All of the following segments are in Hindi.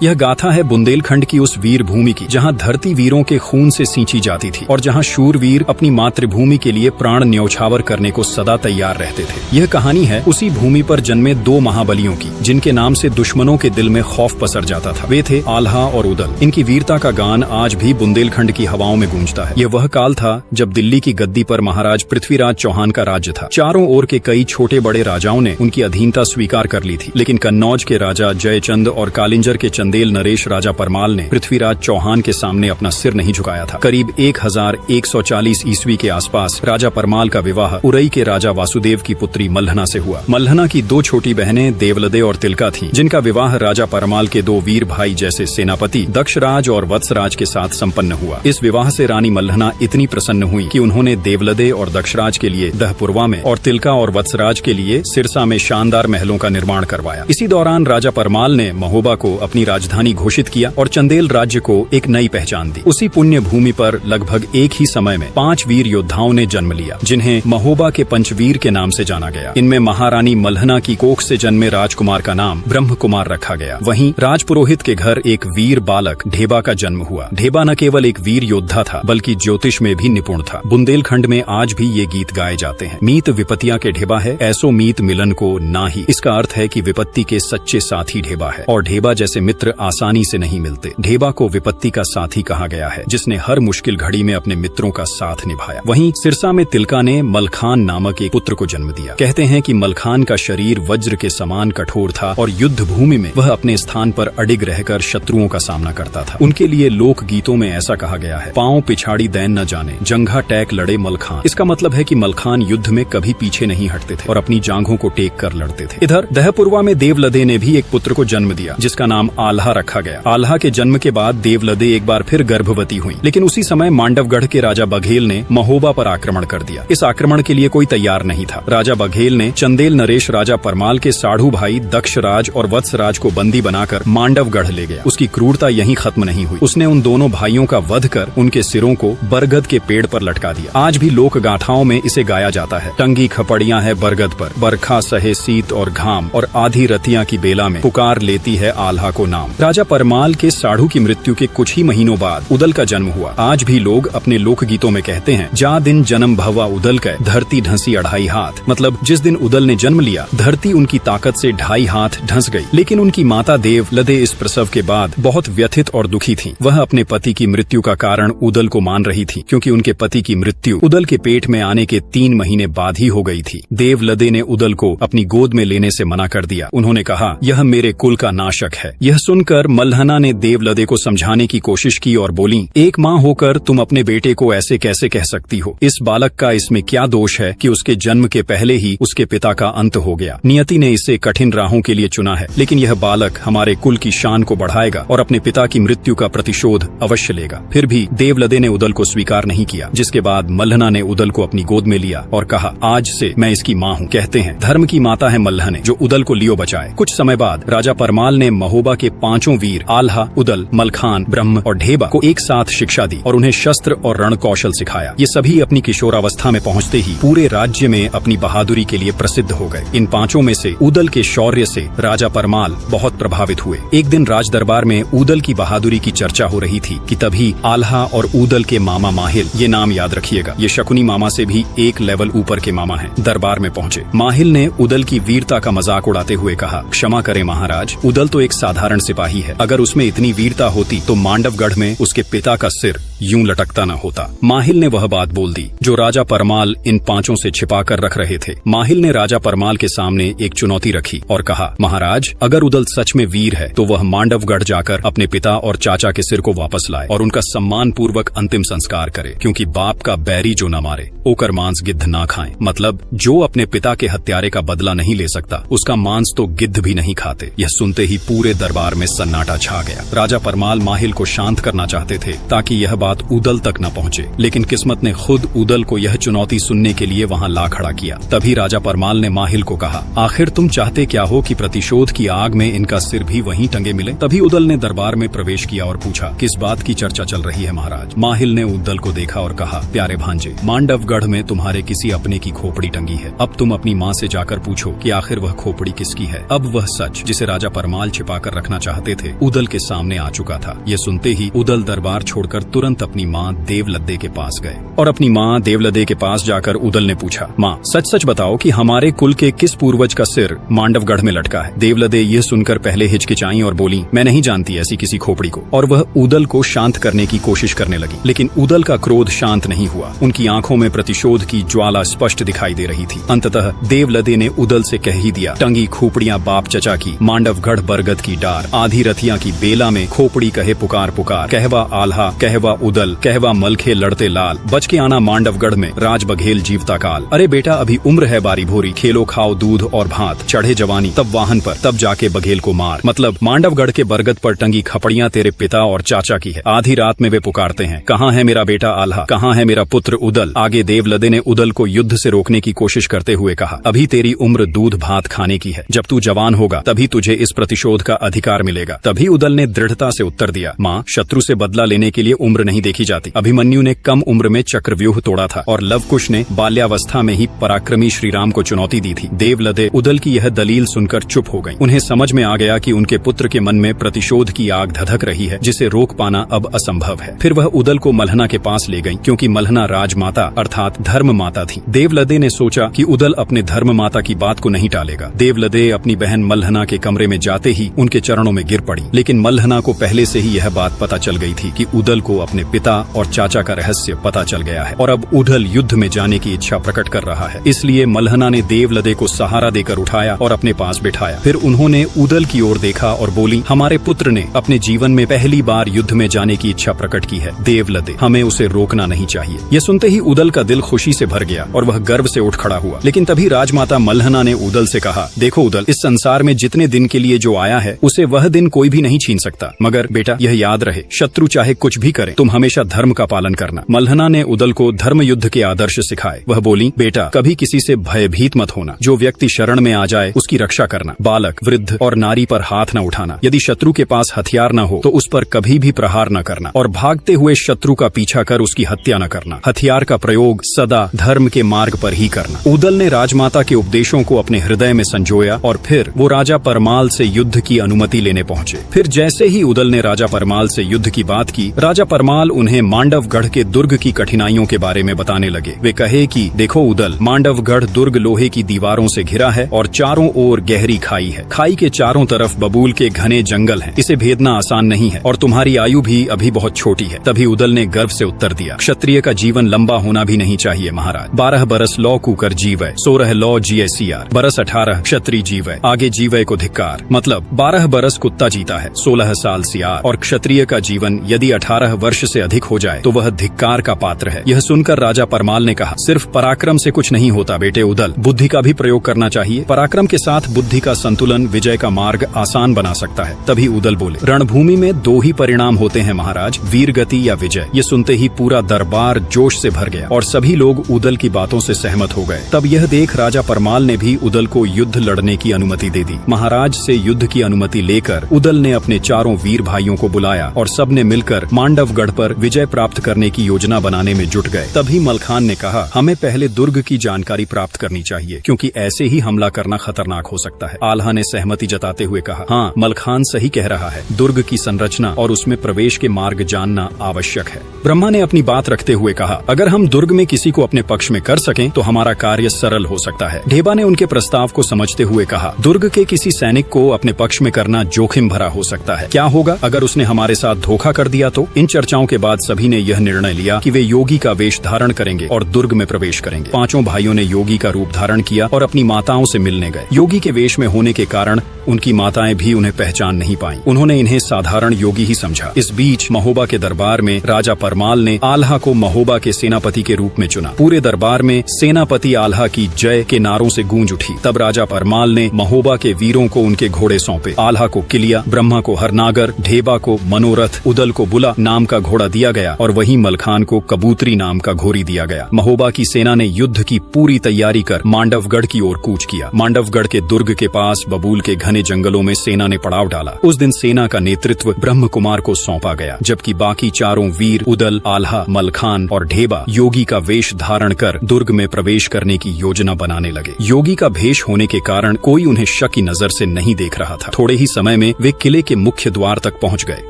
यह गाथा है बुंदेलखंड की उस वीर भूमि की जहाँ धरती वीरों के खून से सींची जाती थी और जहाँ शूरवीर अपनी मातृभूमि के लिए प्राण न्यौछावर करने को सदा तैयार रहते थे। यह कहानी है उसी भूमि पर जन्मे दो महाबलियों की, जिनके नाम से दुश्मनों के दिल में खौफ पसर जाता था। वे थे आल्हा और उदल। इनकी वीरता का गान आज भी बुंदेलखंड की हवाओं में गूंजता है। यह वह काल था जब दिल्ली की गद्दी पर महाराज पृथ्वीराज चौहान का राज्य था। चारों ओर के कई छोटे बड़े राजाओं ने उनकी अधीनता स्वीकार कर ली थी, लेकिन कन्नौज के राजा जयचंद और कालिंजर के चंदेल नरेश राजा परमाल ने पृथ्वीराज चौहान के सामने अपना सिर नहीं झुकाया था। करीब 1140 ईस्वी के आसपास राजा परमाल का विवाह उरई के राजा वासुदेव की पुत्री मल्हना से हुआ। मल्हना की दो छोटी बहनें देवलदे और तिलका थीं, जिनका विवाह राजा परमाल के दो वीर भाई जैसे सेनापति दक्षराज और वत्सराज के साथ संपन्न हुआ। इस विवाह से रानी मल्हना इतनी प्रसन्न हुई कि उन्होंने देवलदे और दक्षराज के लिए दहपुरवा में और तिलका और वत्सराज के लिए सिरसा में शानदार महलों का निर्माण करवाया। इसी दौरान राजा परमाल ने महोबा को अपनी राजधानी घोषित किया और चंदेल राज्य को एक नई पहचान दी। उसी पुण्य भूमि पर लगभग एक ही समय में 5 वीर योद्धाओं ने जन्म लिया, जिन्हें महोबा के पंचवीर के नाम से जाना गया। इनमें महारानी मल्हना की कोख से जन्मे राजकुमार का नाम ब्रह्म कुमार रखा गया। वहीं राजपुरोहित के घर एक वीर बालक ढेबा का जन्म हुआ। ढेबा न केवल एक वीर योद्धा था, बल्कि ज्योतिष में भी निपुण था। बुंदेलखंड में आज भी ये गीत गाए जाते हैं। मीत विपत्तियां के ढेबा है, ऐसो मीत मिलन को ना ही। इसका अर्थ है कि विपत्ति के सच्चे साथी ढेबा है और ढेबा जैसे मित्र आसानी से नहीं मिलते। ढेबा को विपत्ति का साथी कहा गया है, जिसने हर मुश्किल घड़ी में अपने मित्रों का साथ निभाया। वहीं सिरसा में तिलका ने मलखान नामक एक पुत्र को जन्म दिया। कहते हैं कि मलखान का शरीर वज्र के समान कठोर था और युद्ध भूमि में वह अपने स्थान पर अडिग रहकर शत्रुओं का सामना करता था। उनके लिए लोक गीतों में ऐसा कहा गया है, पांव पिछाड़ी दैन न जाने, जंघा टैक लड़े मलखान। इसका मतलब है कि मलखान युद्ध में कभी पीछे नहीं हटते थे और अपनी जांघों को टेक कर लड़ते थे। इधर दहपुरवा में देवलदे ने भी एक पुत्र को जन्म दिया, जिसका नाम आल्हा रखा गया। आल्हा के जन्म के बाद देवलदे एक बार फिर गर्भवती हुई, लेकिन उसी समय मांडवगढ़ के राजा बघेल ने महोबा पर आक्रमण कर दिया। इस आक्रमण के लिए कोई तैयार नहीं था। राजा बघेल ने चंदेल नरेश राजा परमाल के साढ़ू भाई दक्षराज और वत्सराज को बंदी बनाकर मांडवगढ़ ले गया। उसकी क्रूरता यहीं खत्म नहीं हुई। उसने उन दोनों भाइयों का वध कर उनके सिरों को बरगद के पेड़ पर लटका दिया। आज भी लोक गाथाओं में इसे गाया जाता है। टंगी खपड़ियां है बरगद पर, बरखा सहे शीत और घाम, और आधी रतियां की बेला में पुकार लेती है आल्हा को नाम। राजा परमाल के साढ़ू की मृत्यु के कुछ ही महीनों बाद उदल का जन्म हुआ। आज भी लोग अपने लोक गीतों में कहते हैं, जा दिन जन्म भवा उदल कै, धरती ढंसी 2.5 हाथ। मतलब जिस दिन उदल ने जन्म लिया, धरती उनकी ताकत से 2.5 हाथ ढंस गई। लेकिन उनकी माता देवलदे इस प्रसव के बाद बहुत व्यथित और दुखी थीं। वह अपने पति की मृत्यु का कारण उदल को मान रही थी, क्योंकि उनके पति की मृत्यु उदल के पेट में आने के 3 महीने बाद ही हो गई थी। देवलदे ने उदल को अपनी गोद में लेने से मना कर दिया। उन्होंने कहा, यह मेरे कुल का नाशक है। यह सुनकर मल्हना ने देवलदे को समझाने की कोशिश की और बोली, एक माँ होकर तुम अपने बेटे को ऐसे कैसे कह सकती हो? इस बालक का इसमें क्या दोष है कि उसके जन्म के पहले ही उसके पिता का अंत हो गया? नियति ने इसे कठिन राहों के लिए चुना है, लेकिन यह बालक हमारे कुल की शान को बढ़ाएगा और अपने पिता की मृत्यु का प्रतिशोध अवश्य लेगा। फिर भी देवलदे ने उदल को स्वीकार नहीं किया, जिसके बाद मल्हना ने उदल को अपनी गोद में लिया और कहा, आज से मैं इसकी माँ हूँ। कहते हैं धर्म की माता है मल्हने, जो उदल को लियो बचाए। कुछ समय बाद राजा परमाल ने महोबा के 5 वीर आल्हा, उदल, मलखान, ब्रह्म और ढेबा को एक साथ शिक्षा दी और उन्हें शस्त्र और रण कौशल सिखाया। ये सभी अपनी किशोरावस्था में पहुंचते ही पूरे राज्य में अपनी बहादुरी के लिए प्रसिद्ध हो गए। इन 5 में से उदल के शौर्य से राजा परमाल बहुत प्रभावित हुए। एक दिन राज दरबार में उदल की बहादुरी की चर्चा हो रही थी कि तभी आल्हा और उदल के मामा माहिल, ये नाम याद रखिएगा, ये शकुनी मामा से भी एक लेवल ऊपर के मामा हैं, दरबार में पहुंचे। माहिल ने उदल की वीरता का मजाक उड़ाते हुए कहा, क्षमा करें महाराज, उदल तो एक साधारण सिपाही है। अगर उसमें इतनी वीरता होती तो मांडवगढ़ में उसके पिता का सिर यूं लटकता न होता। माहिल ने वह बात बोल दी जो राजा परमाल इन 5 से छिपा कर रख रहे थे। माहिल ने राजा परमाल के सामने एक चुनौती रखी और कहा, महाराज, अगर उदल सच में वीर है तो वह मांडवगढ़ जाकर अपने पिता और चाचा के सिर को वापस लाए और उनका सम्मान पूर्वक अंतिम संस्कार करे, क्योंकि बाप का बैरी जो न मारे ओकर मांस गिद्ध ना खाए। मतलब जो अपने पिता के हत्यारे का बदला नहीं ले सकता, उसका मांस तो गिद्ध भी नहीं खाते। यह सुनते ही पूरे दरबार में सन्नाटा छा गया। राजा परमाल माहिल को शांत करना चाहते थे ताकि यह बात उदल तक न पहुंचे, लेकिन किस्मत ने खुद उदल को यह चुनौती सुनने के लिए वहां ला खड़ा किया। तभी राजा परमाल ने माहिल को कहा, आखिर तुम चाहते क्या हो कि प्रतिशोध की आग में इनका सिर भी वहीं टंगे मिले? तभी उदल ने दरबार में प्रवेश किया और पूछा, किस बात की चर्चा चल रही है महाराज? माहिल ने उदल को देखा और कहा, प्यारे भांजे, मांडवगढ़ में तुम्हारे किसी अपने की खोपड़ी टंगी है। अब तुम अपनी माँ से जाकर पूछो कि आखिर वह खोपड़ी किसकी है। अब वह सच जिसे राजा परमाल छिपा कर रखना चाहते थे उदल के सामने आ चुका था। ये सुनते ही उदल दरबार छोड़कर तुरंत अपनी माँ देवलद्दे के पास गए और अपनी माँ देवलद्दे के पास जाकर उदल ने पूछा, माँ सच सच बताओ कि हमारे कुल के किस पूर्वज का सिर मांडवगढ़ में लटका है। देवलद्दे यह सुनकर पहले हिचकिचाई और बोली, मैं नहीं जानती ऐसी किसी खोपड़ी को। और वह उदल को शांत करने की कोशिश करने लगी, लेकिन उदल का क्रोध शांत नहीं हुआ। उनकी आंखों में प्रतिशोध की ज्वाला स्पष्ट दिखाई दे रही थी। अंततः देवलद्दे ने उदल से कह ही दिया, टंगी खोपड़ियां बाप चचा की, मांडवगढ़ बरगद की डार, आधी रथिया की बेला में खोपड़ी कहे पुकार पुकार, कहवा आल्हा कहवा उदल, कहवा मलखे लड़ते लाल, बच के आना मांडवगढ़ में राज बघेल जीवता काल। अरे बेटा अभी उम्र है बारी भोरी, खेलो खाओ दूध और भात, चढ़े जवानी तब वाहन पर, तब जाके बघेल को मार। मतलब मांडवगढ़ के बरगद पर टंगी खपड़ियां तेरे पिता और चाचा की है। आधी रात में वे पुकारते हैं, कहाँ है मेरा बेटा आल्हा, कहाँ है मेरा पुत्र उदल। आगे देवलद्दे ने उदल को युद्ध से रोकने की कोशिश करते हुए कहा, अभी तेरी उम्र दूध भात खाने की है, जब तू जवान होगा तभी तुझे इस प्रतिशोध का अधिकार मिलेगा। तभी उदल ने दृढ़ता से उत्तर दिया, माँ शत्रु से बदला लेने के लिए उम्र नहीं देखी जाती। अभिमन्यु ने कम उम्र में चक्रव्यूह तोड़ा था और लवकुश ने बाल्यावस्था में ही पराक्रमी श्रीराम को चुनौती दी थी। देवलद्दे उदल की यह दलील सुनकर चुप हो गई। उन्हें समझ में आ गया कि उनके पुत्र के मन में प्रतिशोध की आग धधक रही है, जिसे रोक पाना अब असंभव है। फिर वह उदल को मल्हना के पास ले गई, क्योंकि मल्हना राजमाता अर्थात धर्म माता थी। देवलद्दे ने सोचा कि उदल अपने धर्म माता की बात को नहीं टालेगा। देवलद्दे अपनी बहन मल्हना के कमरे में जाते ही उनके चरणों में गिर पड़ी, लेकिन मल्हना को पहले से ही यह बात पता चल गई थी कि उदल को अपने पिता और चाचा का रहस्य पता चल गया है और अब उदल युद्ध में जाने की इच्छा प्रकट कर रहा है। इसलिए मल्हना ने देवलद्दे को सहारा देकर उठाया और अपने पास बिठाया। फिर उन्होंने उदल की ओर देखा और बोली, हमारे पुत्र ने अपने जीवन में पहली बार युद्ध में जाने की इच्छा प्रकट की है। देवलद्दे, हमें उसे रोकना नहीं चाहिए। यह सुनते ही उदल का दिल खुशी से भर गया और वह गर्व से उठ खड़ा हुआ। लेकिन तभी राजमाता मल्हना ने उदल से कहा, देखो उदल, इस संसार में जितने दिन के लिए जो आया है उसे वह दिन कोई भी नहीं छीन सकता, मगर बेटा यह याद रहे, शत्रु चाहे कुछ भी करे, तुम हमेशा धर्म का पालन करना। मल्हना ने उदल को धर्म युद्ध के आदर्श सिखाए। वह बोली, बेटा कभी किसी से भयभीत मत होना, जो व्यक्ति शरण में आ जाए उसकी रक्षा करना, बालक वृद्ध और नारी पर हाथ न उठाना, यदि शत्रु के पास हथियार न हो तो उस पर कभी भी प्रहार न करना और भागते हुए शत्रु का पीछा कर उसकी हत्या न करना। हथियार का प्रयोग सदा धर्म के मार्ग पर ही करना। उदल ने राजमाता के उपदेशों को अपने हृदय में संजोया और फिर वो राजा परमाल से युद्ध की अनुमति लेने पहुंचे। फिर जैसे ही उदल ने राजा परमाल से युद्ध की बात की, राजा परमाल उन्हें मांडवगढ़ के दुर्ग की कठिनाइयों के बारे में बताने लगे। वे कहे कि देखो उदल, मांडवगढ़ दुर्ग लोहे की दीवारों से घिरा है और चारों ओर गहरी खाई है। खाई के चारों तरफ बबूल के घने जंगल हैं। इसे भेदना आसान नहीं है और तुम्हारी आयु भी अभी बहुत छोटी है। तभी उदल ने गर्व से उत्तर दिया, क्षत्रिय का जीवन लंबा होना भी नहीं चाहिए महाराज। 12 बरस लौ कुकर जीवय, 16 लौ जिये सियार, बरस 18 क्षत्रिय जीवय, आगे जीवय को धिक्कार। मतलब 12 बरस कुत्ता जीता है, 16 साल सियार, और क्षत्रिय का जीवन यदि 18 वर्ष से अधिक हो जाए तो वह धिक्कार का पात्र है। यह सुनकर राजा परमाल ने कहा, सिर्फ पराक्रम से कुछ नहीं होता बेटे उदल, बुद्धि का भी प्रयोग करना चाहिए। पराक्रम के साथ बुद्धि का संतुलन विजय का मार्ग आसान बना सकता है। तभी उदल बोले, रणभूमि में 2 ही परिणाम होते हैं महाराज, वीर गति या विजय। ये सुनते ही पूरा दरबार जोश से भर गया और सभी लोग उदल की बातों से सहमत हो गए। तब यह देख राजा परमाल ने भी उदल को युद्ध लड़ने की अनुमति दे दी। महाराज से युद्ध की अनुमति लेकर उदल ने अपने चारों वीर भाइयों को बुलाया और सबने मिलकर मांडवगढ़ पर विजय प्राप्त करने की योजना बनाने में जुट गए। तभी मलखान ने कहा, हमें पहले दुर्ग की जानकारी प्राप्त करनी चाहिए, क्योंकि ऐसे ही हमला करना खतरनाक हो सकता है। आल्हा ने सहमति जताते हुए कहा, हाँ मलखान सही कह रहा है, दुर्ग की संरचना और उसमें प्रवेश के मार्ग जानना आवश्यक है। ब्रह्मा ने अपनी बात रखते हुए कहा, अगर हम दुर्ग में किसी को अपने पक्ष में कर सकें तो हमारा कार्य सरल हो सकता है। ढेबा ने उनके प्रस्ताव को समझते हुए कहा, दुर्ग के किसी सैनिक को अपने पक्ष में करना जोखिम भरा हो सकता है। क्या होगा अगर उसने हमारे साथ धोखा कर दिया तो? इन चर्चाओं के बाद सभी ने यह निर्णय लिया कि वे योगी का वेश धारण करेंगे और दुर्ग में प्रवेश करेंगे। 5 भाइयों ने योगी का रूप धारण किया और अपनी माताओं से मिलने गए। योगी के वेश में होने के कारण उनकी माताएं भी उन्हें पहचान नहीं पाईं। उन्होंने इन्हें साधारण योगी ही समझा। इस बीच महोबा के दरबार में राजा परमाल ने आल्हा को महोबा के सेनापति के रूप में चुना। पूरे दरबार में सेनापति आल्हा की जय के नारों से गूंज उठी। तब राजा परमाल ने महोबा के वीरों को उनके घोड़े सौंपे। आल्हा को किलिया, ब्रह्मा को हरनागर, ढेबा को मनोरथ, उदल को बुला नाम का घोड़ा दिया गया और वहीं मलखान को कबूतरी नाम का घोड़ी दिया गया। महोबा की सेना ने युद्ध की पूरी तैयारी कर मांडवगढ़ की ओर कूच किया। मांडवगढ़ के दुर्ग के पास बबूल के घने घने जंगलों में सेना ने पड़ाव डाला। उस दिन सेना का नेतृत्व ब्रह्म कुमार को सौंपा गया, जबकि बाकी चारों वीर उदल, आल्हा, मलखान और ढेबा योगी का वेश धारण कर दुर्ग में प्रवेश करने की योजना बनाने लगे। योगी का भेष होने के कारण कोई उन्हें शक की नजर से नहीं देख रहा था। थोड़े ही समय में वे किले के मुख्य द्वार तक पहुंच गए।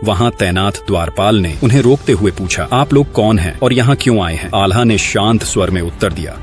वहां तैनात द्वारपाल ने उन्हें रोकते हुए पूछा, आप लोग कौन हैं और यहाँ क्यों आए हैं? आल्हा ने शांत स्वर में उत्तर दिया,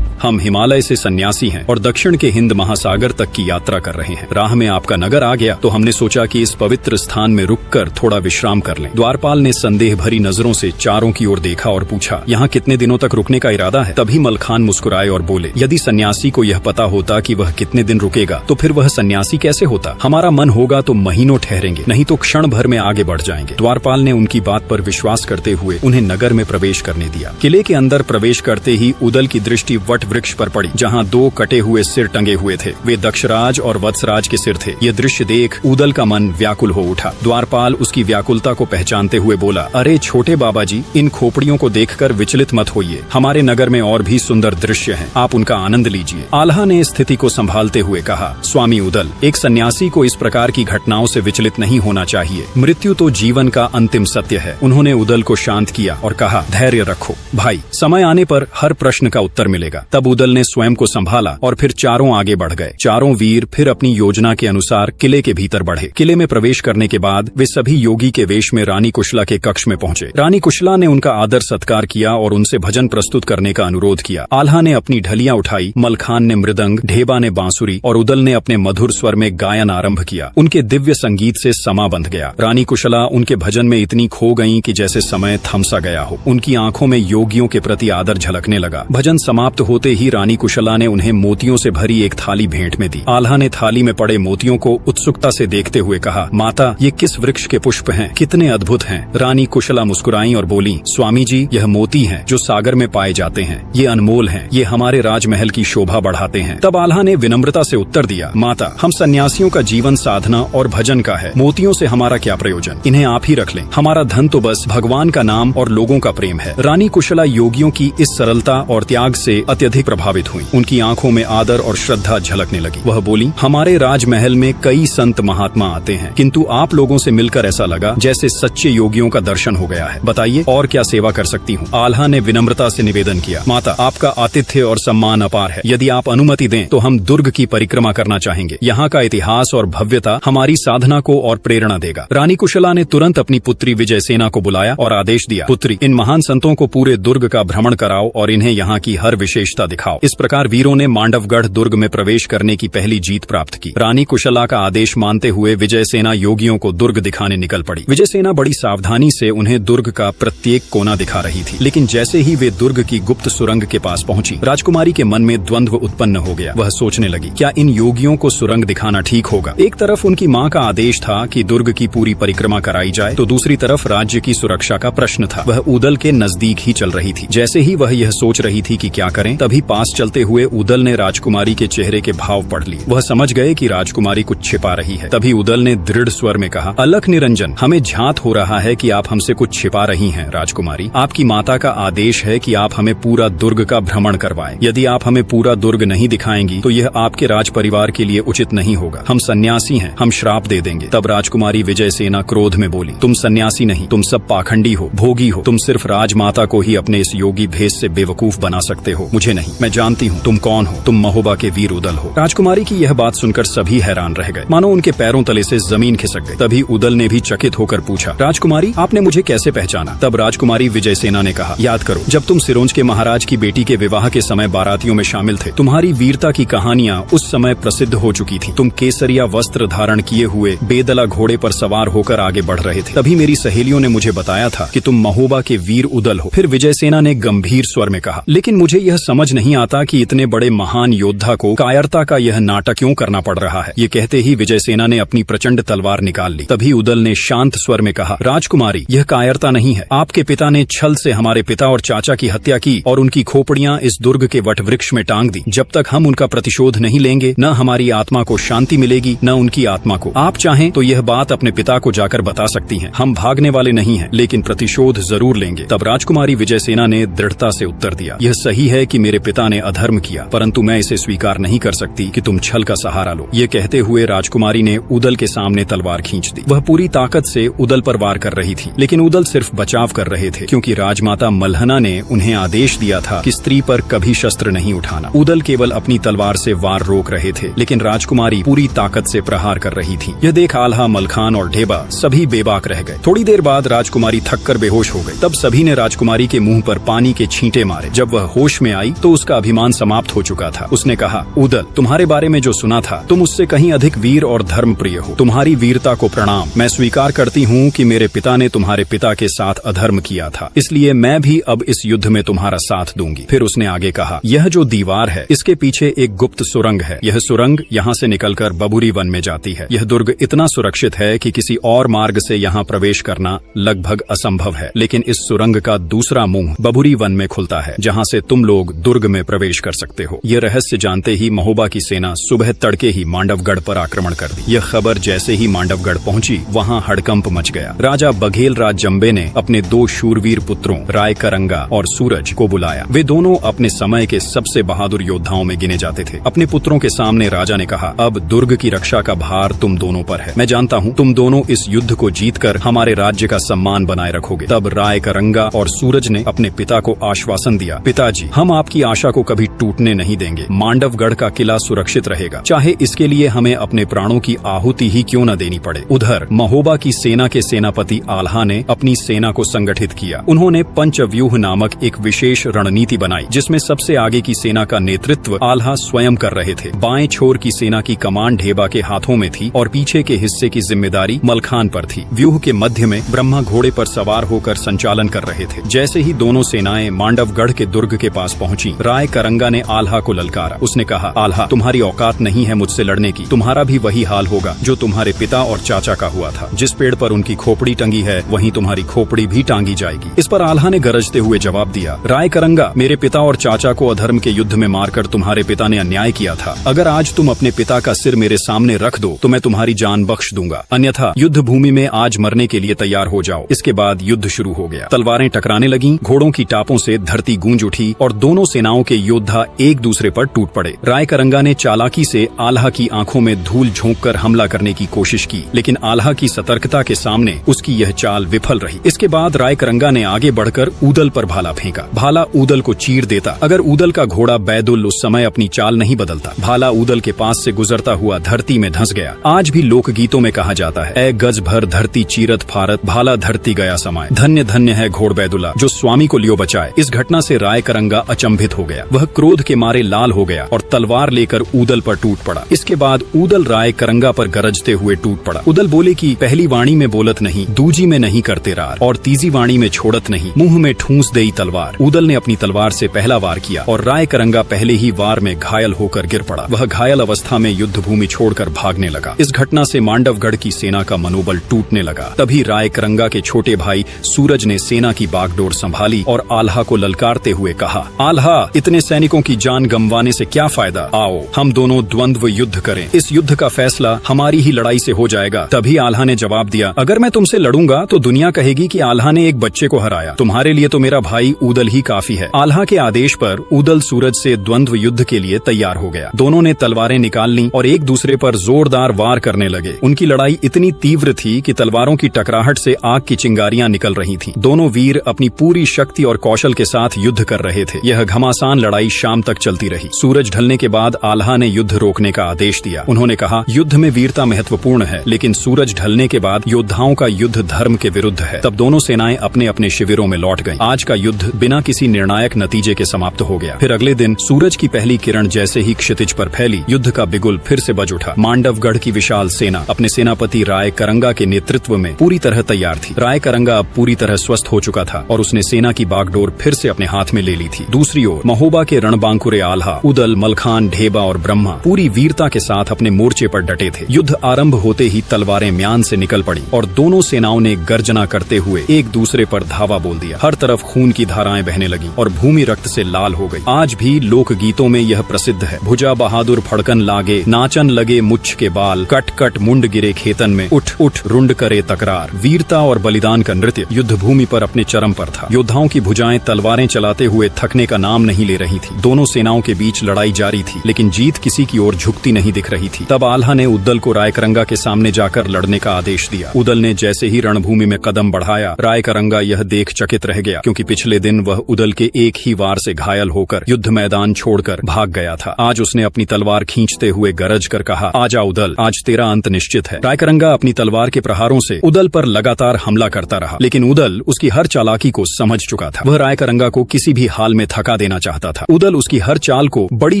हम हिमालय से सन्यासी हैं और दक्षिण के हिंद महासागर तक की यात्रा कर रहे हैं। राह में आपका नगर आ गया तो हमने सोचा कि इस पवित्र स्थान में रुककर थोड़ा विश्राम कर लें। द्वारपाल ने संदेह भरी नजरों से चारों की ओर देखा और पूछा, यहाँ कितने दिनों तक रुकने का इरादा है? तभी मलखान मुस्कुराए और बोले, यदि सन्यासी को यह पता होता कि वह कितने दिन रुकेगा तो फिर वह सन्यासी कैसे होता? हमारा मन होगा तो महीनों ठहरेंगे, नहीं तो क्षण भर में आगे बढ़ जाएंगे। द्वारपाल ने उनकी बात पर विश्वास करते हुए उन्हें नगर में प्रवेश करने दिया। किले के अंदर प्रवेश करते ही उदल की दृष्टि वट वृक्ष पर पड़ी, जहाँ 2 कटे हुए सिर टंगे हुए थे। वे दक्षराज और वत्सराज के सिर थे। ये दृश्य देख उदल का मन व्याकुल हो उठा। द्वारपाल उसकी व्याकुलता को पहचानते हुए बोला, अरे छोटे बाबा जी, इन खोपड़ियों को देखकर विचलित मत होइए। हमारे नगर में और भी सुंदर दृश्य हैं, आप उनका आनंद लीजिए। आल्हा ने स्थिति को संभालते हुए कहा, स्वामी उदल, एक सन्यासी को इस प्रकार की घटनाओं से विचलित नहीं होना चाहिए। मृत्यु तो जीवन का अंतिम सत्य है। उन्होंने उदल को शांत किया और कहा, धैर्य रखो भाई, समय आने पर हर प्रश्न का उत्तर मिलेगा। तब उदल ने स्वयं को संभाला और फिर चारों आगे बढ़ गए। चारों वीर फिर अपनी योजना के अनुसार किले के भीतर बढ़े। किले में प्रवेश करने के बाद वे सभी योगी के वेश में रानी कुशला के कक्ष में पहुंचे। रानी कुशला ने उनका आदर सत्कार किया और उनसे भजन प्रस्तुत करने का अनुरोध किया। आल्हा ने अपनी ढलियां उठाई, मलखान ने मृदंग, ढेबा ने बांसुरी और उदल ने अपने मधुर स्वर में गायन आरंभ किया। उनके दिव्य संगीत से समा बंध गया। रानी कुशला उनके भजन में इतनी खो गईं कि जैसे समय थम सा गया हो। उनकी आंखों में योगियों के प्रति आदर झलकने लगा। भजन समाप्त होते ही रानी कुशला ने उन्हें मोतियों से भरी एक थाली भेंट में दी। आल्हा ने थाली में पड़े मोतियों को उत्सुकता से देखते हुए कहा, माता, ये किस वृक्ष के पुष्प हैं? कितने अद्भुत हैं। रानी कुशला मुस्कुराई और बोली, स्वामी जी, यह मोती हैं जो सागर में पाए जाते हैं। ये अनमोल हैं, ये हमारे राजमहल की शोभा बढ़ाते हैं। तब आल्हा ने विनम्रता से उत्तर दिया, माता, हम सन्यासियों का जीवन साधना और भजन का है। मोतियों से हमारा क्या प्रयोजन? इन्हें आप ही रख लें। हमारा धन तो बस भगवान का नाम और लोगों का प्रेम है। रानी कुशला योगियों की इस सरलता और त्याग से अत्यधिक प्रभावित हुई। उनकी आंखों में आदर और श्रद्धा झलकने लगी। वह बोली, हमारे राजमहल में कई संत महात्मा आते हैं, किंतु आप लोगों से मिलकर ऐसा लगा जैसे सच्चे योगियों का दर्शन हो गया है। बताइए और क्या सेवा कर सकती हूँ? आल्हा ने विनम्रता से निवेदन किया, माता, आपका आतिथ्य और सम्मान अपार है। यदि आप अनुमति दें तो हम दुर्ग की परिक्रमा करना चाहेंगे। यहाँ का इतिहास और भव्यता हमारी साधना को और प्रेरणा देगा। रानी कुशला ने तुरंत अपनी पुत्री विजयसेना को बुलाया और आदेश दिया, पुत्री, इन महान संतों को पूरे दुर्ग का भ्रमण कराओ और इन्हें यहाँ की हर विशेषता दिखाओ। इस प्रकार वीरों ने मांडवगढ़ दुर्ग में प्रवेश करने की पहली जीत प्राप्त की। रानी कुशला का आदेश मानते हुए विजयसेना योगियों को दुर्ग दिखाने निकल पड़ी। विजयसेना बड़ी सावधानी से उन्हें दुर्ग का प्रत्येक कोना दिखा रही थी, लेकिन जैसे ही वे दुर्ग की गुप्त सुरंग के पास पहुंची, राजकुमारी के मन में द्वंद्व उत्पन्न हो गया। वह सोचने लगी, क्या इन योगियों को सुरंग दिखाना ठीक होगा? एक तरफ उनकी माँ का आदेश था कि दुर्ग की पूरी परिक्रमा कराई जाए, तो दूसरी तरफ राज्य की सुरक्षा का प्रश्न था। वह उदल के नजदीक ही चल रही थी। जैसे ही वह यह सोच रही थी कि क्या करें, तभी पास चलते हुए उदल ने राजकुमारी के चेहरे के भाव पढ़ लिए। वह समझ गए कि राजकुमारी कुछ छिपा रही है। तभी उदल ने दृढ़ स्वर में कहा, अलख निरंजन, हमें झांत हो रहा है कि आप हमसे कुछ छिपा रही हैं। राजकुमारी, आपकी माता का आदेश है कि आप हमें पूरा दुर्ग का भ्रमण करवाएं। यदि आप हमें पूरा दुर्ग नहीं दिखाएंगी तो यह आपके राज परिवार के लिए उचित नहीं होगा। हम सन्यासी हैं, हम श्राप दे देंगे। तब राजकुमारी विजयसेना क्रोध में बोली, तुम सन्यासी नहीं, तुम सब पाखंडी हो, भोगी हो। तुम सिर्फ राजमाता को ही अपने इस योगी भेष से बेवकूफ बना सकते हो, मुझे नहीं। मैं जानती हूँ तुम कौन हो, तुम महोबा के वीर उदल हो। राजकुमारी की यह बात सुनकर सभी हैरान रह गए, मानो उनके पैरों तले से जमीन खिसक गई। तभी उदल ने भी चकित होकर पूछा, राजकुमारी, आपने मुझे कैसे पहचाना? तब राजकुमारी विजयसेना ने कहा, याद करो, जब तुम सिरोंज के महाराज की बेटी के विवाह के समय बारातियों में शामिल थे, तुम्हारी वीरता की कहानियां उस समय प्रसिद्ध हो चुकी थी। तुम केसरिया वस्त्र धारण किए हुए बेदला घोड़े पर सवार होकर आगे बढ़ रहे थे। तभी मेरी सहेलियों ने मुझे बताया था कि तुम महोबा के वीर उदल हो। फिर विजयसेना ने गंभीर स्वर में कहा, लेकिन मुझे यह समझ नहीं आता कि इतने बड़े महान योद्धा को कायरता का यह नाटक क्यों करना पड़ रहा है। ये कहते ही विजयसेना ने अपनी प्रचंड तलवार निकाल ली। तभी उदल ने शांत स्वर में कहा, राजकुमारी, यह कायरता नहीं है। आपके पिता ने छल से हमारे पिता और चाचा की हत्या की और उनकी खोपड़ियां इस दुर्ग के वट वृक्ष में टांग दी। जब तक हम उनका प्रतिशोध नहीं लेंगे, न हमारी आत्मा को शांति मिलेगी, न उनकी आत्मा को। आप चाहें तो यह बात अपने पिता को जाकर बता सकती हैं। हम भागने वाले नहीं हैं, लेकिन प्रतिशोध जरूर लेंगे। तब राजकुमारी विजयसेना ने दृढ़ता से उत्तर दिया, यह सही है कि मेरे पिता ने अधर्म किया, परंतु मैं इसे स्वीकार नहीं कर सकती कि तुम छल का सहारा लो। ये कहते हुए राजकुमारी ने उदल के सामने तलवार खींच दी। वह पूरी ताकत से उदल पर वार कर रही थी, लेकिन उदल सिर्फ बचाव कर रहे थे, क्योंकि राजमाता मल्हना ने उन्हें आदेश दिया था कि स्त्री पर कभी शस्त्र नहीं उठाना। उदल केवल अपनी तलवार से वार रोक रहे थे, लेकिन राजकुमारी पूरी ताकत से प्रहार कर रही थी। यह देख आल्हा, मलखान और ढेबा सभी बेबाक रह गए। थोड़ी देर बाद राजकुमारी थककर बेहोश हो गई। तब सभी ने राजकुमारी के मुंह पर पानी के छींटे मारे। जब वह होश में आई तो उसका अभिमान समाप्त हो चुका था। उसने कहा, उदल, तुम्हारे बारे में जो सुना था, तुम उससे कहीं अधिक वीर और धर्मप्रिय हो। तुम्हारी वीरता को प्रणाम। मैं स्वीकार करती हूँ कि मेरे पिता ने तुम्हारे पिता के साथ अधर्म किया था, इसलिए मैं भी अब इस युद्ध में तुम्हारा साथ दूंगी। फिर उसने आगे कहा, यह जो दीवार है, इसके पीछे एक गुप्त सुरंग है। यह सुरंग यहाँ से निकलकर बबुरी वन में जाती है। यह दुर्ग इतना सुरक्षित है कि किसी और मार्ग से यहाँ प्रवेश करना लगभग असंभव है, लेकिन इस सुरंग का दूसरा मुंह बबुरी वन में खुलता है, जहाँ से तुम लोग दुर्ग में प्रवेश कर सकते हो। यह रहस्य जानते ही महोबा की सेना सुबह तड़के ही मांडवगढ़ पर आक्रमण कर दी। यह खबर जैसे ही मांडवगढ़ पहुंची, वहाँ हड़कंप मच गया। राजा बघेल राज जम्बे ने अपने 2 शूरवीर पुत्रों राय करंगा और सूरज को बुलाया। वे दोनों अपने समय के सबसे बहादुर योद्धाओं में गिने जाते थे। अपने पुत्रों के सामने राजा ने कहा, अब दुर्ग की रक्षा का भार तुम दोनों पर है। मैं जानता हूँ तुम दोनों इस युद्ध को जीतकर हमारे राज्य का सम्मान बनाए रखोगे। तब राय करंगा और सूरज ने अपने पिता को आश्वासन दिया, पिताजी, हम आपकी आशा को कभी टूटने नहीं देंगे। मांडवगढ़ का किला सुरक्षित रहेगा, चाहे इसके लिए हमें अपने प्राणों की आहुति ही क्यों न देनी पड़े। उधर महोबा की सेना के सेनापति आल्हा ने अपनी सेना को संगठित किया। उन्होंने पंचव्यूह नामक एक विशेष रणनीति बनाई, जिसमें सबसे आगे की सेना का नेतृत्व आल्हा स्वयं कर रहे थे। बाएं छोर की सेना की कमान ढेबा के हाथों में थी और पीछे के हिस्से की जिम्मेदारी मलखान पर थी। व्यूह के मध्य में ब्रह्मा घोड़े पर सवार होकर संचालन कर रहे थे। जैसे ही दोनों सेनाएं मांडवगढ़ के दुर्ग के पास पहुंची, राय करंगा ने आल्हा को ललकारा। उसने कहा, आल्हा, तुम्हारी औकात नहीं है मुझसे लड़ने की। तुम्हारा भी वही हाल होगा जो तुम्हारे पिता और चाचा का हुआ था। जिस पेड़ पर उनकी खोपड़ी टंगी है, वहीं तुम्हारी खोपड़ी भी टांगी जाएगी। इस पर आल्हा ने गरजते हुए जवाब दिया, राय करंगा, मेरे पिता और चाचा को अधर्म के युद्ध में मारकर तुम्हारे पिता ने अन्याय किया था। अगर आज तुम अपने पिता का सिर मेरे सामने रख दो तो मैं तुम्हारी जान बख्श दूंगा, अन्यथा युद्ध भूमि में आज मरने के लिए तैयार हो जाओ। इसके बाद युद्ध शुरू हो गया। तलवारें टकराने लगीं, घोड़ों की टापों से धरती गूंज उठी और दोनों सेनाओं के योद्धा एक दूसरे पर टूट पड़े। राय करंगा ने चालाकी से आल्हा की आंखों में धूल झोंककर हमला करने की कोशिश की, लेकिन आल्हा की सतर्कता के सामने उसकी यह चाल विफल रही। इसके बाद राय करंगा ने आगे बढ़कर ऊदल पर भाला फेंका। भाला ऊदल को चीर देता। अगर ऊदल का घोड़ा बैदुल उस समय अपनी चाल नहीं बदलता, भाला ऊदल के पास से गुजरता हुआ धरती में धंस गया। आज भी लोक गीतों में कहा जाता है, ए गज भर धरती चीरत फारत, भाला धरती गया समाए। धन्य धन्य है घोड़ बैदुला जो स्वामी को लियो बचाए। इस घटना से राय करंगा अचंभित हो गया। वह क्रोध के मारे लाल हो गया और तलवार लेकर ऊदल पर टूट पड़ा। इसके बाद ऊदल राय करंगा पर गरजते हुए टूट पड़ा। ऊदल बोले कि पहली वाणी में बोलत नहीं, दूजी में नहीं करते रार, और तीजी वाणी में छोड़त नहीं, मुंह में ठूंस देई तलवार। ऊदल ने अपनी तलवार से पहला वार किया और राय करंगा पहले ही वार में घायल होकर गिर पड़ा। वह घायल अवस्था में युद्ध भूमि छोड़कर भागने लगा। इस घटना से मांडवगढ़ की सेना का मनोबल टूटने लगा। तभी राय करंगा के छोटे भाई सूरज ने सेना की बागडोर संभाली और आल्हा को ललकारते हुए कहा, आल्हा, इतने सैनिकों की जान गंवाने से क्या फायदा, आओ हम दोनों द्वंद्व युद्ध करें। इस युद्ध का फैसला हमारी ही लड़ाई से हो जाएगा। तभी आल्हा ने जवाब दिया, अगर मैं तुमसे लड़ूंगा तो दुनिया कहेगी कि आल्हा ने एक बच्चे को हराया। तुम्हारे लिए तो मेरा भाई ऊदल ही काफी है। आल्हा के आदेश पर ऊदल सूरज से द्वंद्व युद्ध के लिए तैयार हो गया। दोनों ने तलवारें निकाल ली और एक दूसरे पर जोरदार वार करने लगे। उनकी लड़ाई इतनी तीव्र थी कि तलवारों की टकराहट से आग की चिंगारियां निकल रही थीं। दोनों वीर अपनी पूरी शक्ति और कौशल के साथ युद्ध कर रहे थे। यह घमासान लड़ाई शाम तक चलती रही। सूरज ढलने के बाद आल्हा ने युद्ध रोकने का आदेश दिया। उन्होंने कहा, युद्ध में वीरता महत्वपूर्ण है, लेकिन सूरज ढलने के बाद योद्धाओं का युद्ध धर्म के विरुद्ध है। तब दोनों सेनाएं अपने अपने शिविरों में लौट गईं। आज का युद्ध बिना किसी निर्णायक नतीजे के समाप्त हो गया। फिर अगले दिन सूरज की पहली किरण जैसे ही क्षितिज पर फैली, युद्ध का बिगुल फिर से बज उठा। मांडवगढ़ की विशाल सेना अपने सेनापति राय करंगा के नेतृत्व में पूरी तरह तैयार थी। राय करंगा अब पूरी तरह स्वस्थ हो चुका था और उसने सेना की बागडोर फिर से अपने हाथ में ले ली थी। दूसरी ओर महोबा के रणबांकुरे आल्हा, उदल, मलखान, ढेबा और ब्रह्मा पूरी वीरता के साथ अपने मोर्चे पर डटे थे। युद्ध आरंभ होते ही तलवारें म्यान से निकल पड़ी और दोनों सेनाओं ने गर्जना करते हुए एक दूसरे पर धावा बोल दिया। हर तरफ खून की धाराएं बहने लगी और भूमि रक्त से लाल हो गई। आज भी लोक गीतों में यह प्रसिद्ध है, भुजा बहादुर फड़कन लागे, नाचन लगे मुच्छ के बाल, कट कट मुंड गिरे खेतन में, उठ उठ रुंड करे तकरार। वीरता और बलिदान का नृत्य युद्ध भूमि पर अपने चरम पर था। योद्धाओं की भुजाएं तलवारें चलाते हुए थकने का नाम नहीं ले रही थी। दोनों सेनाओं के बीच लड़ाई जारी थी, लेकिन जीत किसी की ओर झुकती नहीं दिख रही थी। तब आल्हा ने उद्दल को रायकरंगा के सामने जाकर लड़ने का आदेश दिया। उद्दल ने जैसे ही रणभूमि में कदम बढ़ाया, रायकरंगा यह देख चकित रह गया, क्योंकि पिछले दिन वह उद्दल के एक ही वार से घायल होकर युद्ध मैदान छोड़कर भाग गया था। आज उसने अपनी तलवार खींचते हुए गरज कर कहा, आजा उद्दल, आज तेरा अंत निश्चित है। रायकरंगा अपनी तलवार के प्रहारों से उद्दल पर लगातार हमला करता रहा, लेकिन उद्दल उसकी हर चालाकी को समझ चुका था। वह रायकरंगा को किसी भी हाल में थका देना चाहता था। उद्दल उसकी हर चाल को बड़ी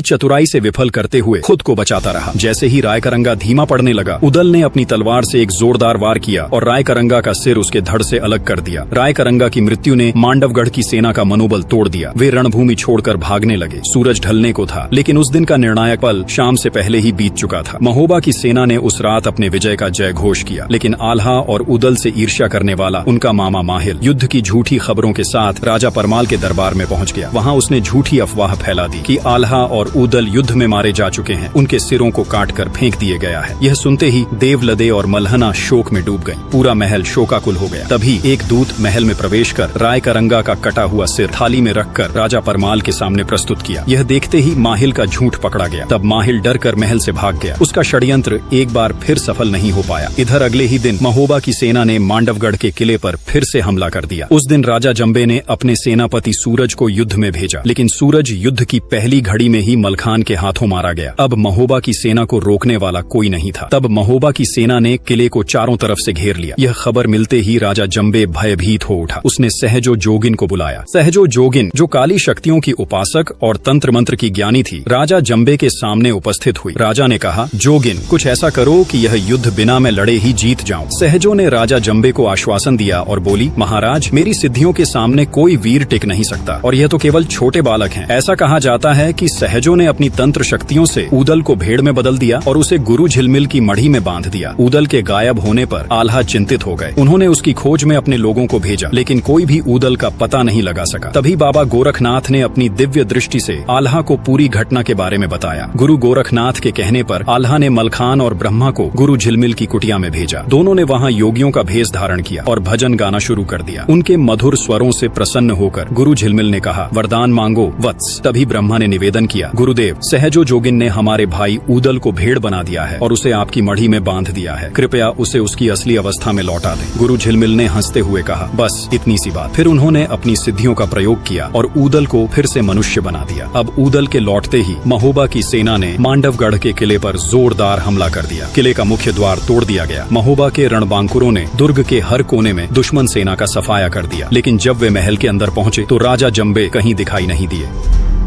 चतुराई से विफल करते हुए खुद को बचाता रहा। जैसे ही रायकरंगा धीमा पड़ने लगा, उद्दल ने अपनी तलवार से एक जोरदार वार किया और रायकरंगा का सिर उसके धड़ से अलग कर दिया। रायकरंगा की मृत्यु ने मांडवगढ़ की सेना का मनोबल तोड़ दिया। वे रणभूमि छोड़कर भागने लगे। सूरज ढलने को था, लेकिन उस दिन का निर्णायक पल शाम से पहले ही बीत चुका था। महोबा की सेना ने उस रात अपने विजय का जय घोष किया, लेकिन आल्हा और उद्दल से ईर्ष्या करने वाला उनका मामा माहिल युद्ध की झूठी खबरों के साथ राजा परमाल के दरबार में पहुंच गया। वहां उसने झूठी अफवाह फैला दी कि आल्हा और उद्दल युद्ध में मारे जा चुके हैं, उनके सिरों को काटकर फेंक दिए गया है। यह सुनते ही देवलदे और मल्हना शोक में डूब गई। पूरा महल शोकाकुल हो गया। तभी एक दूत महल में प्रवेश कर रायकरंगा का कटा हुआ सिर थाली में रखकर राजा परमाल के सामने प्रस्तुत किया। यह देखते ही माहिल का झूठ पकड़ा गया। तब माहिल डर कर महल से भाग गया। उसका षड्यंत्र एक बार फिर सफल नहीं हो पाया। इधर अगले ही दिन महोबा की सेना ने मांडवगढ़ के किले पर फिर से हमला कर दिया। उस दिन राजा जंबे ने अपने सेनापति सूरज को युद्ध में भेजा, लेकिन सूरज युद्ध की पहली घड़ी में ही मलखान के हाथों मारा गया। अब महोबा की सेना को रोकने वाला कोई नहीं था। तब महोबा की सेना ने किले को चारों तरफ से घेर लिया। यह खबर मिलते ही राजा जंबे भयभीत हो उठा। उसने सहजो जोगिन को बुलाया। सहजो जोगिन, जो काली शक्तियों की उपासक और तंत्र मंत्र की ज्ञानी थी, राजा जंबे के सामने उपस्थित हुई। राजा ने कहा, जोगिन, कुछ ऐसा करो कि यह युद्ध बिना मैं लड़े ही जीत जाऊं। सहजो ने राजा जंबे को आश्वासन दिया और बोली, महाराज, मेरी सिद्धियों के सामने कोई वीर टिक नहीं सकता, और यह तो केवल छोटे बालक हैं। ऐसा कहा जाता है कि सहजो ने अपनी तंत्र शक्तियों से उद्दल को भेड़ में बदल दिया और उसे गुरु झिलमिल की मढ़ी में बांध दिया। उद्दल के गायब होने पर आल्हा चिंतित हो गए। उन्होंने उसकी खोज में अपने लोगों को भेजा, लेकिन कोई भी उद्दल का पता नहीं लगा सका। तभी बाबा गोरखनाथ ने अपनी दिव्य दृष्टि से आल्हा को पूरी घटना के बारे में बताया। गुरु गोरखनाथ के कहने पर आल्हा ने मलखान और ब्रह्मा को गुरु झिलमिल की कुटिया में भेजा। दोनों ने वहाँ योगियों का भेष धारण किया और भजन गाना शुरू कर दिया। उनके मधुर स्वरों से प्रसन्न होकर गुरु झिलमिल ने कहा, वरदान मांगो वत्स। तभी ब्रह्मा ने निवेदन किया, गुरुदेव, सहजो जोगिन ने हमारे भाई उद्दल को भेड़ बना दिया है और उसे आपकी मढ़ी में बांध दिया है। कृपया उसे उसकी असली अवस्था में लौटा दें। गुरु झिलमिल ने हंसते हुए कहा, बस इतनी सी बात। फिर उन्होंने अपनी सिद्धियों का प्रयोग किया और उद्दल को फिर से मनुष्य बना दिया। अब उद्दल के लौटते ही महोबा की सेना ने मांडवगढ़ के किले पर जोरदार हमला कर दिया। किले का मुख्य द्वार तोड़ दिया गया। महोबा के रणबांकुरों ने दुर्ग के हर कोने में दुश्मन सेना का सफाया कर दिया, लेकिन जब वे महल के अंदर पहुंचे तो राजा जंबे कहीं दिखाई नहीं दिए।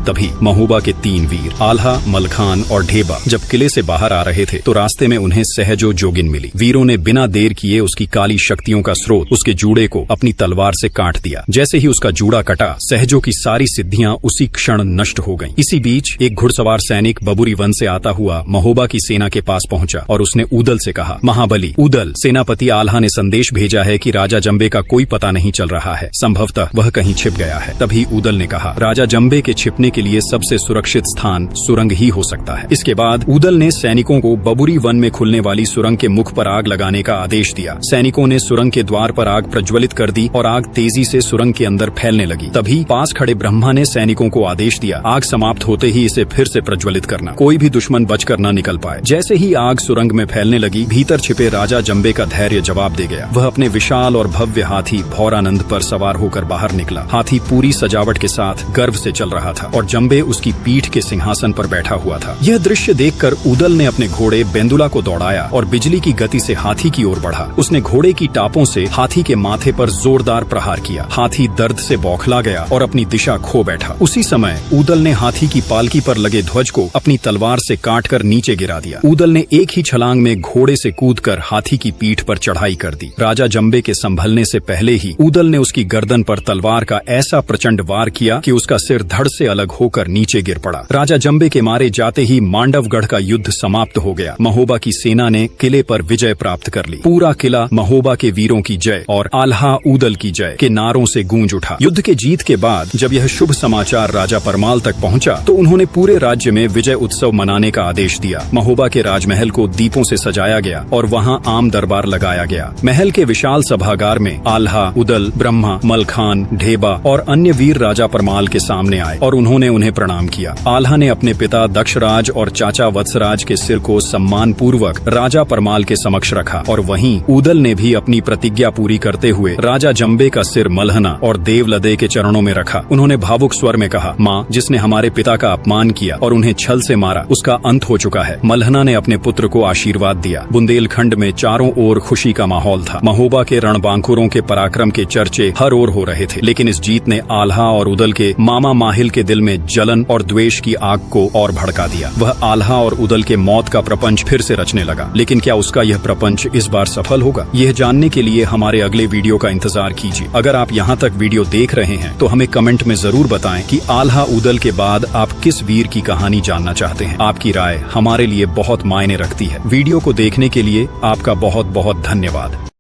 तभी महोबा के 3 वीर आल्हा, मलखान और ढेबा जब किले से बाहर आ रहे थे तो रास्ते में उन्हें सहजो जोगिन मिली। वीरों ने बिना देर किए उसकी काली शक्तियों का स्रोत, उसके जूड़े को अपनी तलवार से काट दिया। जैसे ही उसका जूड़ा कटा, सहजो की सारी सिद्धियां उसी क्षण नष्ट हो गईं। इसी बीच एक घुड़सवार सैनिक बबुरी वन से आता हुआ महोबा की सेना के पास पहुंचा और उसने उद्दल से कहा, महाबली उद्दल, सेनापति आल्हा ने संदेश भेजा है कि राजा जंबे का कोई पता नहीं चल रहा है। संभवतः वह कहीं छिप गया है। तभी उद्दल ने कहा, राजा जंबे के छिपने के लिए सबसे सुरक्षित स्थान सुरंग ही हो सकता है। इसके बाद उद्दल ने सैनिकों को बबुरी वन में खुलने वाली सुरंग के मुख पर आग लगाने का आदेश दिया। सैनिकों ने सुरंग के द्वार पर आग प्रज्वलित कर दी और आग तेजी से सुरंग के अंदर फैलने लगी। तभी पास खड़े ब्रह्मा ने सैनिकों को आदेश दिया, आग समाप्त होते ही इसे फिर से प्रज्वलित करना, कोई भी दुश्मन बचकर न निकल पाए। जैसे ही आग सुरंग में फैलने लगी, भीतर छिपे राजा जंबे का धैर्य जवाब दे गया। वह अपने विशाल और भव्य हाथी भौरानंद पर सवार होकर बाहर निकला। हाथी पूरी सजावट के साथ गर्व से चल रहा था और जंबे उसकी पीठ के सिंहासन पर बैठा हुआ था। यह दृश्य देखकर उद्दल ने अपने घोड़े बेंदुला को दौड़ाया और बिजली की गति से हाथी की ओर बढ़ा। उसने घोड़े की टापों से हाथी के माथे पर जोरदार प्रहार किया। हाथी दर्द से बौखला गया और अपनी दिशा खो बैठा। उसी समय उद्दल ने हाथी की पालकी पर लगे ध्वज को अपनी तलवार से काटकर नीचे गिरा दिया। उद्दल ने एक ही छलांग में घोड़े से कूदकर हाथी की पीठ पर चढ़ाई कर दी। राजा जंबे के संभलने से पहले ही उद्दल ने उसकी गर्दन पर तलवार का ऐसा प्रचंड वार किया कि उसका सिर धड़ से अलग होकर नीचे गिर पड़ा। राजा जंबे के मारे जाते ही मांडवगढ़ का युद्ध समाप्त हो गया। महोबा की सेना ने किले पर विजय प्राप्त कर ली। पूरा किला महोबा के वीरों की जय और आल्हा उद्दल की जय के नारों से गूंज उठा। युद्ध के जीत के बाद जब यह शुभ समाचार राजा परमाल तक पहुंचा तो उन्होंने पूरे राज्य में विजय उत्सव मनाने का आदेश दिया। महोबा के राजमहल को दीपों से सजाया गया और वहां आम दरबार लगाया गया। महल के विशाल सभागार में आल्हा, उद्दल, ब्रह्मा, मलखान, ढेबा और अन्य वीर राजा परमाल के सामने आए और उन्होंने उन्होंने उन्हें प्रणाम किया। आल्हा ने अपने पिता दक्षराज और चाचा वत्सराज के सिर को सम्मान पूर्वक राजा परमाल के समक्ष रखा और वहीं ऊदल ने भी अपनी प्रतिज्ञा पूरी करते हुए राजा जंबे का सिर मल्हना और देवलदे के चरणों में रखा। उन्होंने भावुक स्वर में कहा, माँ, जिसने हमारे पिता का अपमान किया और उन्हें छल से मारा, उसका अंत हो चुका है। मल्हना ने अपने पुत्र को आशीर्वाद दिया। बुंदेलखंड में चारों ओर खुशी का माहौल था। महोबा के रणबांकुरों के पराक्रम के चर्चे हर ओर हो रहे थे, लेकिन इस जीत ने आल्हा और उदल के मामा माहिल के दिल में जलन और द्वेष की आग को और भड़का दिया। वह आल्हा और उदल के मौत का प्रपंच फिर से रचने लगा, लेकिन क्या उसका यह प्रपंच इस बार सफल होगा? यह जानने के लिए हमारे अगले वीडियो का इंतजार कीजिए। अगर आप यहाँ तक वीडियो देख रहे हैं तो हमें कमेंट में जरूर बताएं कि आल्हा उदल के बाद आप किस वीर की कहानी जानना चाहते हैं। आपकी राय हमारे लिए बहुत मायने रखती है। वीडियो को देखने के लिए आपका बहुत बहुत धन्यवाद।